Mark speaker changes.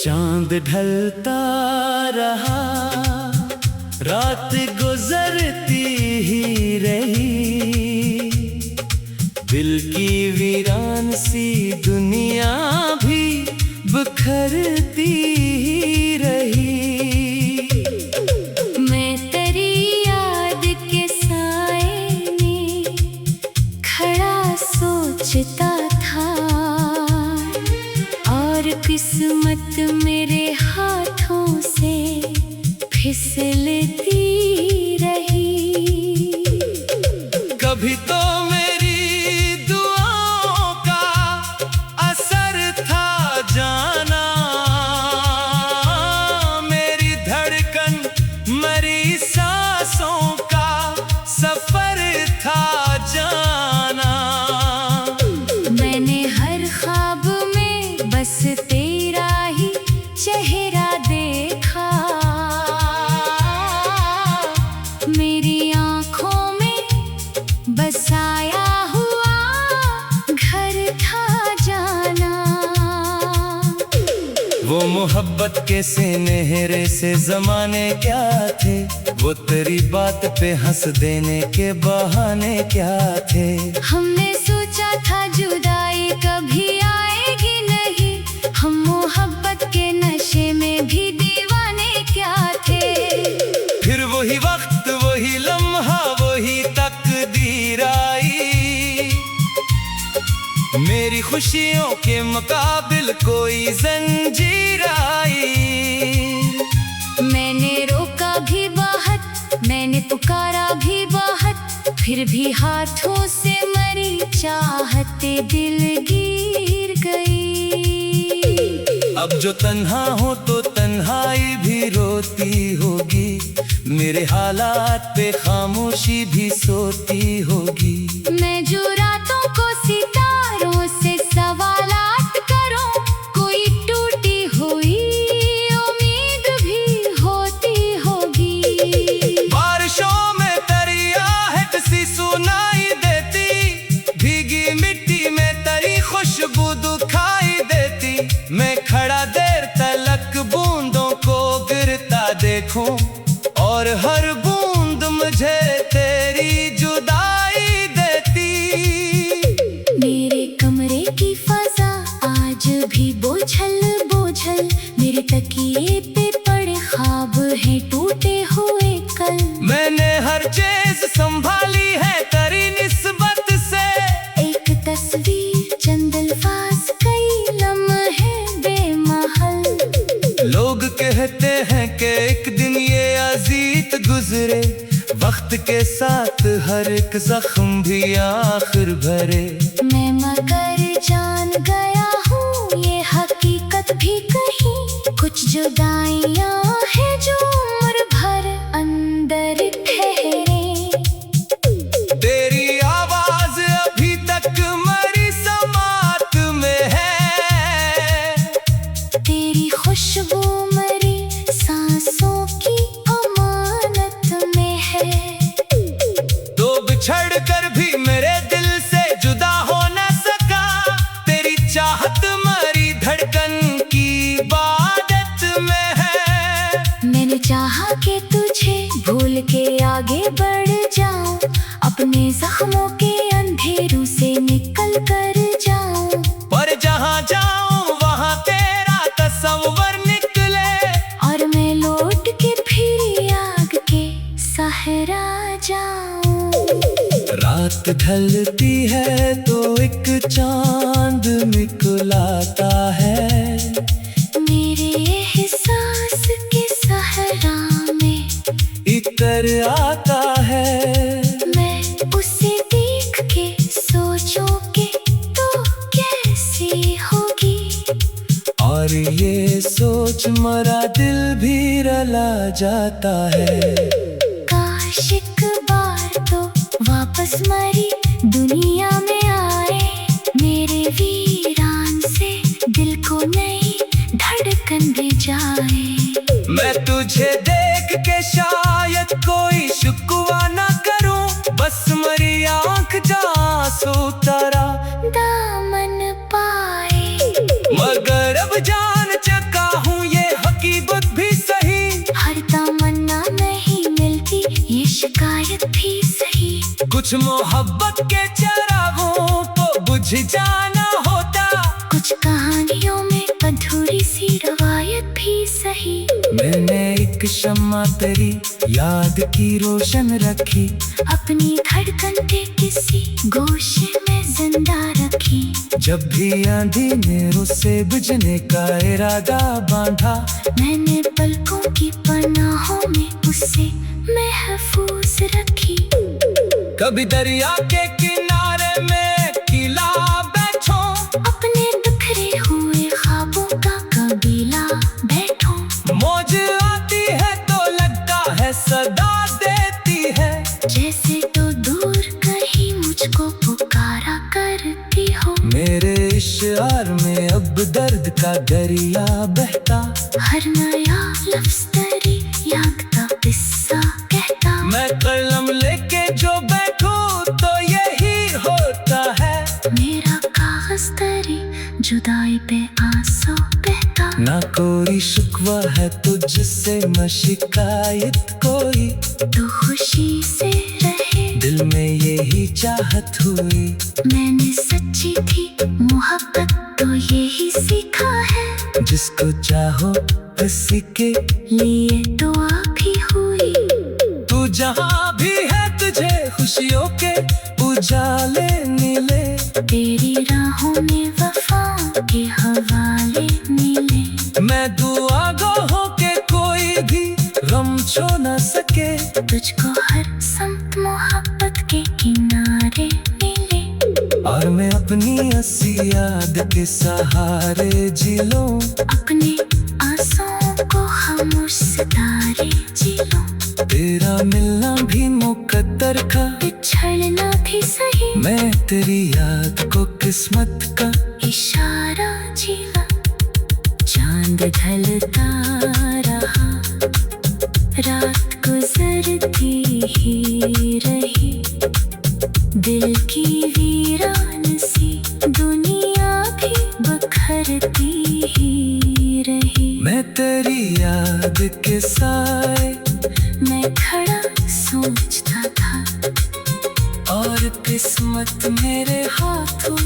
Speaker 1: चांद ढलता रहा, रात गुजरती ही रही, दिल की वीरान सी दुनिया भी बिखरती ही रही।
Speaker 2: मैं तेरी याद के साए में खड़ा सोचता था, और किस्मत मेरे हाथों से फिसलती रही।
Speaker 1: कभी तो मेरी दुआओं का असर था जाना, मेरी धड़कन मरी सांसों का सफर था जाना।
Speaker 2: मैंने हर ख्वाब में बस तेरा ही चेहरा देखा, मेरी आँखों में बसाया हुआ घर था जाना।
Speaker 1: वो मोहब्बत के सुनहरे से ज़माने क्या थे, वो तेरी बात पे हंस देने के बहाने क्या थे।
Speaker 2: हमने सोचा था जुदाई कभी आएगी नहीं, हम मोहब्बत के नशे में भी दीवाने क्या थे।
Speaker 1: फिर वही वक्त, वही लम्हा, वही तकदीर आई, मेरी खुशियों के मुकाबिल कोई जंजीर आई।
Speaker 2: मैंने रोका भी बहुत, मैंने पुकारा भी बहुत, फिर भी हाथों से मरी चाहते दिल गिर गई।
Speaker 1: अब जो तन्हा हो तो तन्हाई भी रोती होगी, मेरे हालात पे खामोशी भी सोती होगी।
Speaker 2: मैं जो रातों को सितारों से सवालात करूं, कोई टूटी हुई उम्मीद भी होती होगी।
Speaker 1: बारिशों में तेरी आहट सी सुनाई देती, भीगी मिट्टी में तेरी खुशबू दिखाई देती। मैं खड़ा देर तलक बूंदों को गिरता देखूं, और हर बूंद मुझे तेरी जुदाई देती।
Speaker 2: मेरे कमरे की फजा आज भी बोझल बोझल, मेरे तकिए पे पड़े ख्वाब हैं टूटे हुए कल।
Speaker 1: मैंने हर चीज संभाली है तेरी निस्बत से,
Speaker 2: एक तस्वीर चंद अल्फाज कई लम्हे बेमहल।
Speaker 1: लोग कहते हैं कि एक दिन ये अजीत गुजरे, वक्त के साथ हर एक जख्म भी आखिर भरे।
Speaker 2: मैं मगर जान गया हूँ ये हकीकत भी कहीं, कुछ जुदाइयाँ हैं जो उम्र भर अंदर ठहरे।
Speaker 1: तेरी आवाज अभी तक मरी समात में है,
Speaker 2: तेरी खुशबू मरी सांसों की अमानत में है।
Speaker 1: तो बिछड़ कर भी मेरे दिल से जुदा हो न सका, तेरी चाहत मरी धड़कन की इबादत में है।
Speaker 2: मैंने चाहा कि तुझे भूल के आगे बढ़ जाऊं, अपने जख्मों के अंधेरों से निकल कर जाऊं।
Speaker 1: पर जहाँ जाऊं वहाँ तेरा तस्वर निकले,
Speaker 2: और मैं लौट के फिर आग के सहरा जाऊं।
Speaker 1: रात ढलती है तो एक चांद निकलाता है,
Speaker 2: मेरे एहसास के सहरा में
Speaker 1: इतर आता है।
Speaker 2: मैं उसे देख के सोचूं कि तू कैसी होगी,
Speaker 1: और ये सोच मरा दिल भी रला जाता है।
Speaker 2: काश एक बार तो वापस मरी दुनिया में आए, मेरे वीरान से दिल को नई धड़कन दे जाए।
Speaker 1: मैं तुझे देख के शायद कोई शुक्वा ना करूं, बस मरी आंख जा आंसू तारा
Speaker 2: दामन पाए।
Speaker 1: मगर अब जान चुका हूँ कुछ मोहब्बत के चिरागों को बुझ जाना होता।
Speaker 2: कुछ कहानियों में अधूरी सी रवायत भी सही।
Speaker 1: मैंने एक शम्मा तेरी याद की रोशन रखी,
Speaker 2: अपनी धड़कन के किसी गोशे में जिंदा रखी।
Speaker 1: जब भी आंधी ने उसे बुझने का इरादा बांधा,
Speaker 2: मैंने पलकों की पनाहों में उसे महफूज रखी।
Speaker 1: कभी दरिया के किनारे में किला बैठो,
Speaker 2: अपने बिखरे हुए ख्वाबों का कबीला बैठो।
Speaker 1: मौज आती है तो लगता है सदा देती है,
Speaker 2: जैसे तो दूर कहीं मुझको पुकारा करती हो।
Speaker 1: मेरे इश्यार में अब दर्द का दरिया बहता।
Speaker 2: हर नया लफ्ज़ तेरी याद का किस्सा कहता।
Speaker 1: मैं कलम लेके जो बैठूं तो यही होता है,
Speaker 2: मेरा कागज तेरी जुदाई पे आंसू बहता।
Speaker 1: ना कोई शिकवा है तुझसे न शिकायत कोई,
Speaker 2: तू खुशी से रहे
Speaker 1: दिल में यही चाहत हुई।
Speaker 2: मैंने सच्ची थी मोहब्बत तो यही सीखा है।
Speaker 1: जिसको चाहो उसी के
Speaker 2: लिए दुआ भी हुई।
Speaker 1: तू जहाँ भी है तुझे खुशियों के उजाले मिले।
Speaker 2: तेरी राहों में वफा के हवाले मिले।
Speaker 1: मैं दुआ गो हो के कोई भी गम छो न सके।
Speaker 2: तुझको हर समत मोहब्बत के किनारे मिले।
Speaker 1: और मैं अपनी हंसी याद के सहारे जी लूं।
Speaker 2: अपने आंसुओं को खामोश सितारे जी लूं।
Speaker 1: तेरा मिलना भी मुकद्दर का,
Speaker 2: बिछड़ना भी सही।
Speaker 1: मैं तेरी याद को किस्मत का
Speaker 2: इशारा जीला। चांद ढलता रहा, रात गुजरती ही रही। दिल की वीरान सी दुनिया भी बखरती ही रही।
Speaker 1: मैं तेरी याद के साए
Speaker 2: मैं खड़ा सोचता था,
Speaker 1: और किस्मत मेरे हाथों